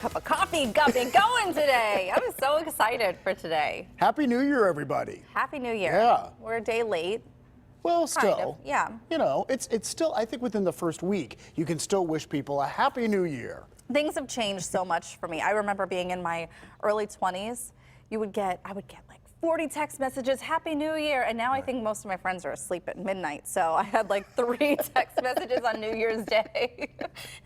Cup of coffee got me going today. I'm so excited for today. Happy New Year, everybody. Happy New Year. Yeah. We're a day late. Well, still, Kind of, yeah. You know, it's still, I think within the first week, you can still wish people a Happy New Year. Things have changed so much for me. I remember being in my early 20s. I would get like 40 text messages, Happy New Year. And now I think most of my friends are asleep at midnight. So I had like 3 text messages on New Year's Day.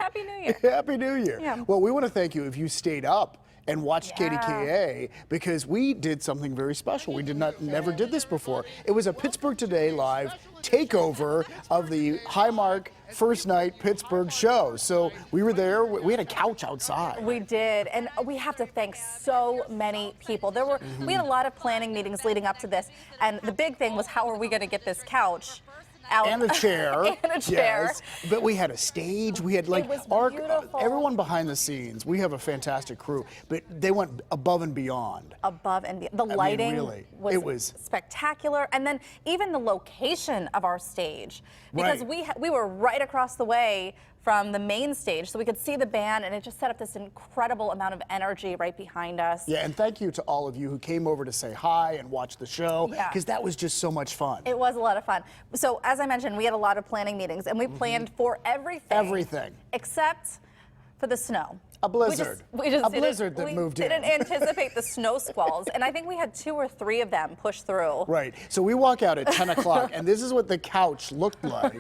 Happy New Year. Happy New Year. Yeah. Well, we want to thank you if you stayed up and watched Yeah. KDKA, because we did something very special. We never did this before. It was a Pittsburgh Today live takeover of the Highmark First Night Pittsburgh show. So we were there. We had a couch outside. We did, and we have to thank so many people. We had a lot of planning meetings leading up to this, and the big thing was, how are we going to get this couch out? And a chair. And a chair. Yes. But we had a stage. We had like It was beautiful. everyone behind the scenes. We have a fantastic crew, but they went above and beyond. Above and beyond. The lighting really, was, it was spectacular, and then even the location of our stage, because Right. we were right across the way from the main stage, so we could see the band, and it just set up this incredible amount of energy right behind us. Yeah, and thank you to all of you who came over to say hi and watch the show, Yeah. because that was just so much fun. It was a lot of fun. So as I mentioned, we had a lot of planning meetings, and we planned for everything. Everything. Except for the snow. A blizzard. We just A didn't- blizzard that we moved in. didn't anticipate the snow squalls, and I think we had 2 or 3 of them push through. Right. So we walk out at 10 o'clock, and this is what the couch looked like.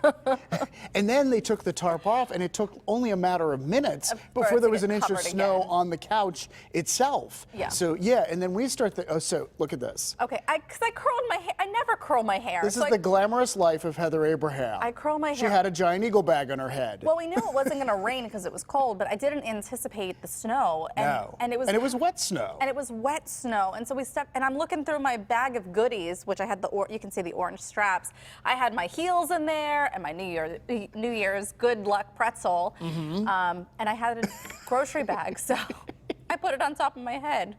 And then they took the tarp off, and it took only a matter of minutes For it before to there was get an inch of covered snow again. on the couch itself. Yeah. So, yeah, and then we start the, so look at this. Okay, because I curled my hair. I never curl my hair. This so is the glamorous life of Heather Abraham. I curl my She hair. had a giant eagle bag on her head. Well, we knew it wasn't going to rain because it was cold, but I didn't anticipate the snow. And, No. and it was wet snow. And it was wet snow, and so we stepped. And I'm looking through my bag of goodies, which I had you can see the orange straps. I had my heels in there, and my New Year's good luck pretzel, and I had a grocery bag, so I put it on top of my head.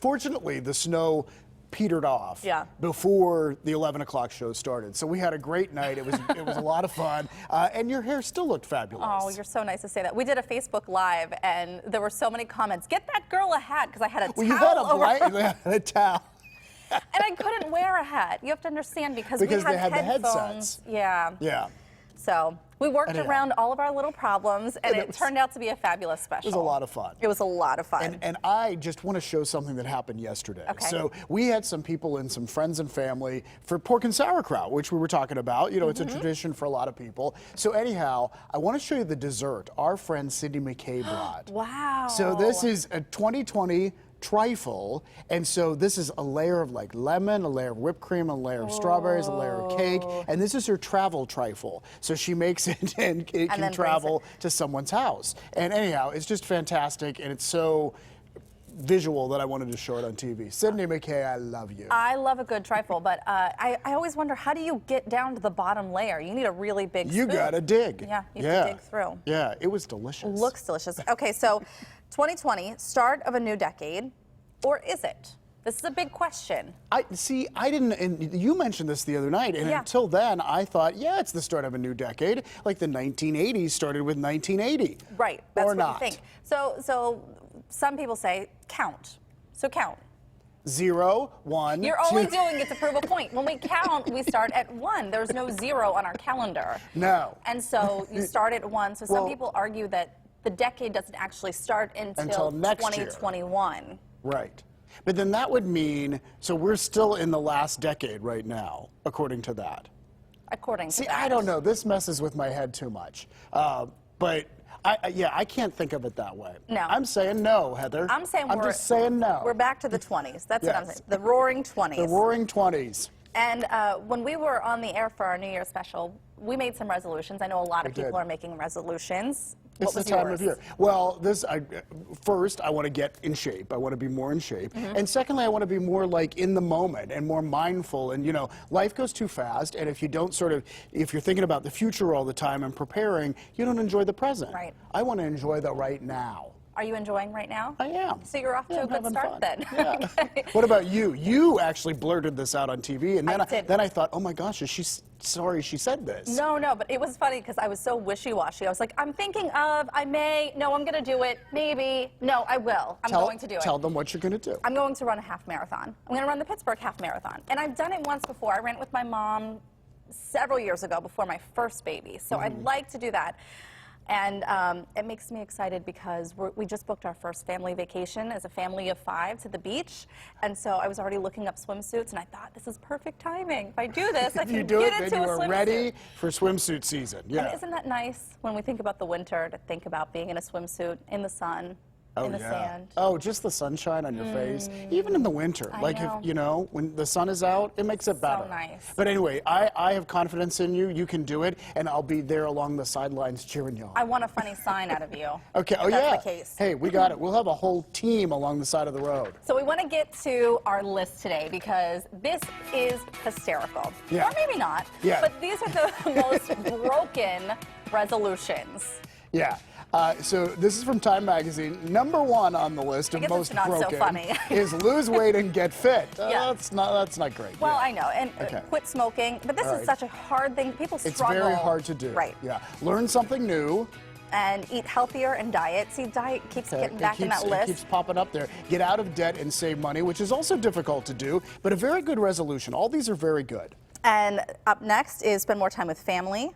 Fortunately, the snow petered off Yeah. before the 11 o'clock show started. So we had a great night. It was a lot of fun. And your hair still looked fabulous. Oh, you're so nice to say that. We did a Facebook Live, and there were so many comments. Get that girl a hat, because I had a towel Well, you had over a towel. and I couldn't wear a hat. You have to understand, because we Because had they had the headphones. headsets. Yeah. Yeah. So we worked Anyhow. around all of our little problems, and And it it turned out to be a fabulous special. It was a lot of fun. It was a lot of fun. And I just want to show something that happened yesterday. Okay. So we had some people and some friends and family for pork and sauerkraut, which we were talking about. You know, it's a tradition for a lot of people. So anyhow, I want to show you the dessert our friend Sydney McKay brought. Wow. So this is a 2020 trifle, and so this is a layer of like lemon, a layer of whipped cream, a layer of strawberries, a layer of cake, and this is her travel trifle. So she makes it and it then can brings travel to someone's house. And anyhow, it's just fantastic, and it's so visual that I wanted to show it on TV. Sydney McKay, I love you. I love a good trifle, but I always wonder, how do you get down to the bottom layer? You need a really big You spoon. gotta dig. Yeah, you have to dig through. Yeah, it was delicious. Looks delicious. Okay, so 2020, start of a new decade, or is it? This is a big question. I didn't, and you mentioned this the other night, and Yeah. until then, I thought, yeah, it's the start of a new decade. Like the 1980s started with 1980. Right, that's or what not. you think. So some people say count. So count. 0, 1, You're 2. only doing it to prove a point. When we count, we start at 1. There's no 0 on our calendar. No. And so you start at 1. So some Well- people argue that the decade doesn't actually start until next year. 2021. Right. But then that would mean, so we're still in the last decade right now, according to that. According to See, that. I don't know. This messes with my head too much. But I can't think of it that way. No. I'm saying no, Heather. I'm saying I'm just saying no. We're back to the 20s. That's what I'm Yes. saying. The roaring 20s. The roaring 20s. And when we were on the air for our New Year special, we made some resolutions. I know a lot of We people did. are making resolutions. It's What the was time yours? of year. Well, first, I want to get in shape. I want to be more in shape. And secondly, I want to be more like in the moment and more mindful. And, you know, life goes too fast. And if you don't if you're thinking about the future all the time and preparing, you don't enjoy the present. Right. I want to enjoy the right now. Are you enjoying right now? I am. So you're off to Yeah, a I'm good having start fun. then. Yeah. Okay. What about you? You actually blurted this out on TV, and I did. then I thought, oh my gosh, is she sorry she said this? No, but it was funny because I was so wishy-washy. I was like, I'm thinking of, I may, no, I'm going to do it, maybe, no, I will. I'm going to do it. Tell them what you're going to do. I'm going to run a half marathon. I'm going to run the Pittsburgh half marathon. And I've done it once before. I ran it with my mom several years ago before my first baby. So I'd like to do that. And it makes me excited because we just booked our first family vacation as a family of 5 to the beach. And so I was already looking up swimsuits, and I thought, this is perfect timing. If I do this, I If you can do get it, into then a you are swimsuit. ready for swimsuit season. Yeah. And isn't that nice when we think about the winter to think about being in a swimsuit in the sun, in the sand? Oh, just the sunshine on your face. Even in the winter. I Like, know. if you know, when the sun is out, it makes it better. nice. But anyway, I have confidence in you. You can do it, and I'll be there along the sidelines cheering you on. I want a funny sign out of you. Okay, if that's the yeah. case. Hey, we got it. We'll have a whole team along the side of the road. So we want to get to our list today because this is hysterical. Yeah. Or maybe not. Yeah. But these are the most broken resolutions. Yeah. So this is from Time Magazine. Number 1 on the list of guess most it's not so broken funny. is lose weight and get fit. Yeah. That's not great. Well, Yeah. I know. And Okay. quit smoking. But this All is right. such a hard thing. People It's struggle. very hard to do. Right. Yeah. Learn something new. And eat healthier and diet. See, diet keeps getting back in that It list. keeps popping up there. Get out of debt and save money, which is also difficult to do, but a very good resolution. All these are very good. And up next is spend more time with family.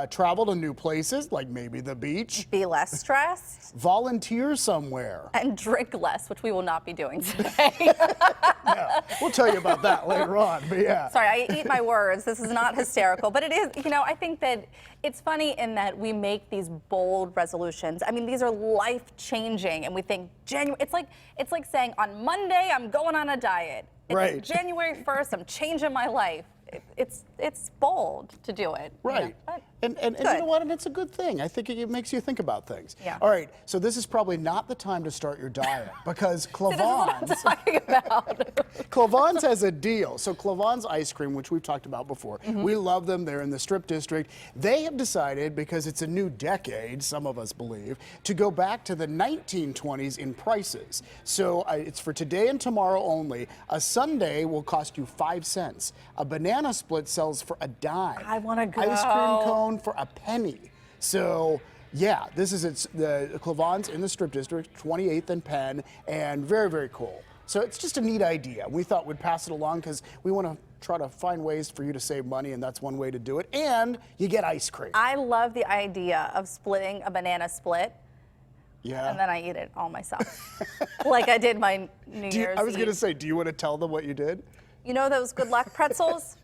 Travel to new places, like maybe the beach. Be less stressed. Volunteer somewhere. And drink less, which we will not be doing today. Yeah, we'll tell you about that later on, but yeah. Sorry, I eat my words. This is not hysterical, but it is, I think that it's funny in that we make these bold resolutions. I mean, these are life-changing, and we think it's like saying on Monday I'm going on a diet. It's Right. January 1st, I'm changing my life. It's bold to do it. Right. But And you good. know what? And it's a good thing. I think it makes you think about things. Yeah. All right. So this is probably not the time to start your diet because See, this is what I'm Clavon's, talking about. Clavon's has a deal. So Clavon's ice cream, which we've talked about before, we love them. They're in the Strip District. They have decided, because it's a new decade, some of us believe, to go back to the 1920s in prices. So it's for today and tomorrow only. A sundae will cost you 5 cents. A banana split sells for a dime. I wanna go. Ice cream cone for a penny. So yeah, this is the Clavon's in the Strip District, 28th and Penn, and very, very cool. So it's just a neat idea. We thought we'd pass it along because we want to try to find ways for you to save money, and that's one way to do it. And you get ice cream. I love the idea of splitting a banana split, Yeah. and then I eat it all myself, like I did my New Year's I was going to Eve. say, do you want to tell them what you did? You know those Good Luck pretzels?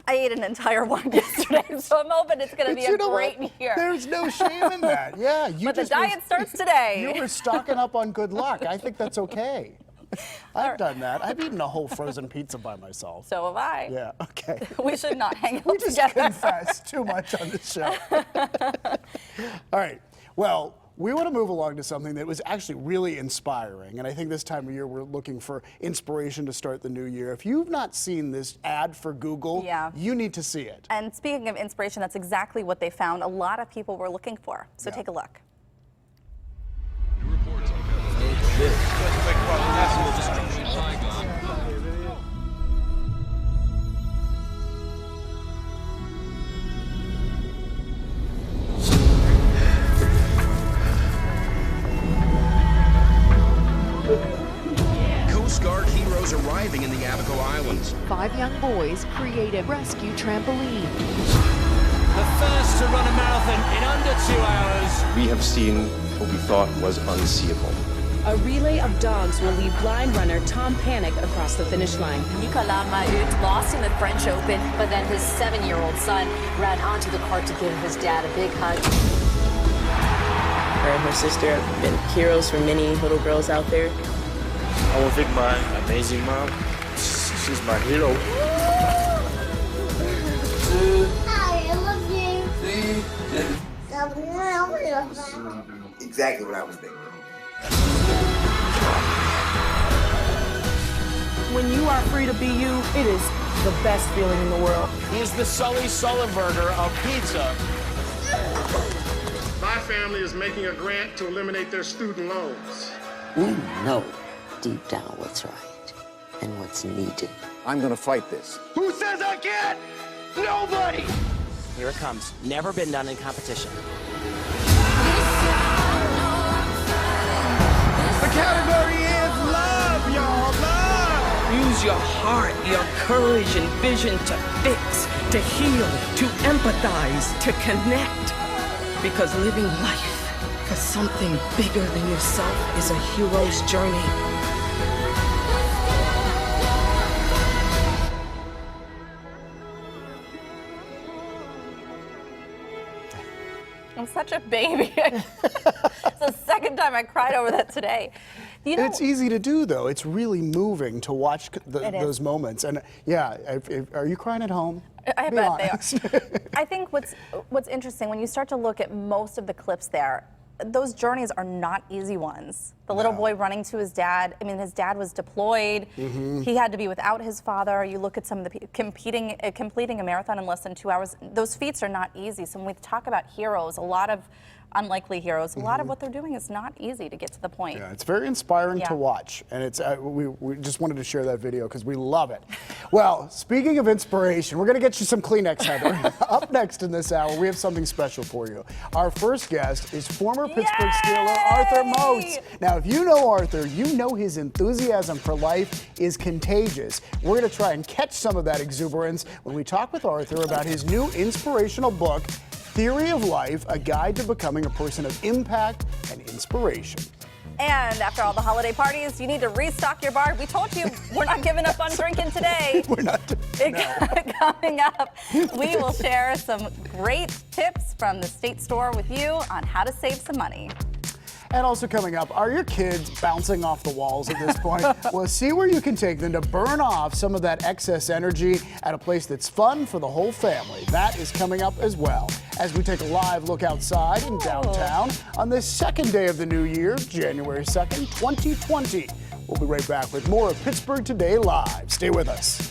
I ate an entire one yesterday, so I'm hoping it's going to But be you a know great what? year. There's no shame in that. Yeah, you But the just diet starts today. You were stocking up on Good Luck. I think that's okay. I've done that. I've eaten a whole frozen pizza by myself. So have I. Yeah, okay. We should not hang We out just together. confess too much on the show. All right. Well, we want to move along to something that was actually really inspiring. And I think this time of year we're looking for inspiration to start the new year. If you've not seen this ad for Google, Yeah. you need to see it. And speaking of inspiration, that's exactly what they found a lot of people were looking for. So Yeah. take a look. Coast Guard heroes arriving in the Abaco Islands. 5 young boys create a rescue trampoline. The first to run a marathon in under 2 hours. We have seen what we thought was unseeable. A relay of dogs will lead blind runner Tom Panic across the finish line. Nicolas Mahut lost in the French Open, but then his 7-year-old son ran onto the court to give his dad a big hug. Her and her sister have been heroes for many little girls out there. I want to thank my amazing mom. She's my hero. I love you. Exactly what I was thinking. When you are free to be you, it is the best feeling in the world. He's the Sully Sullenberger of pizza. My family is making a grant to eliminate their student loans. We know deep down what's right and what's needed. I'm gonna fight this. Who says I can't? Nobody! Here it comes. Never been done in competition. The category is love, y'all. Love! Use your heart, your courage and vision to fix, to heal, to empathize, to connect. Because living life for something bigger than yourself is a hero's journey. I'm such a baby. It's the second time I cried over that today. You know, It's easy to do, though. It's really moving to watch those moments. And yeah, are you crying at home? I Be bet honest. they are. I think what's interesting when you start to look at most of the clips there, those journeys are not easy ones. The little boy running to his dad. I mean, his dad was deployed. He had to be without his father. You look at some of the completing a marathon in less than 2 hours. Those feats are not easy. So when we talk about heroes, a lot of unlikely heroes, a lot of what they're doing is not easy to get to the point. Yeah, it's very inspiring to watch, and it's we just wanted to share that video because we love it. Well, speaking of inspiration, we're going to get you some Kleenex, Heather. Up next in this hour, we have something special for you. Our first guest is former Pittsburgh Steeler Arthur Moats. Now, if you know Arthur, you know his enthusiasm for life is contagious. We're going to try and catch some of that exuberance when we talk with Arthur about his new inspirational book, Theory of Life, a guide to becoming a person of impact and inspiration. And after all the holiday parties, you need to restock your bar. We told you we're not giving up on drinking today. We're not. Coming up, we will share some great tips from the State Store with you on how to save some money. And also coming up, are your kids bouncing off the walls at this point? Well, see where you can take them to burn off some of that excess energy at a place that's fun for the whole family. That is coming up as well as we take a live look outside in downtown on this second day of the new year, January 2nd, 2020. We'll be right back with more of Pittsburgh Today Live. Stay with us.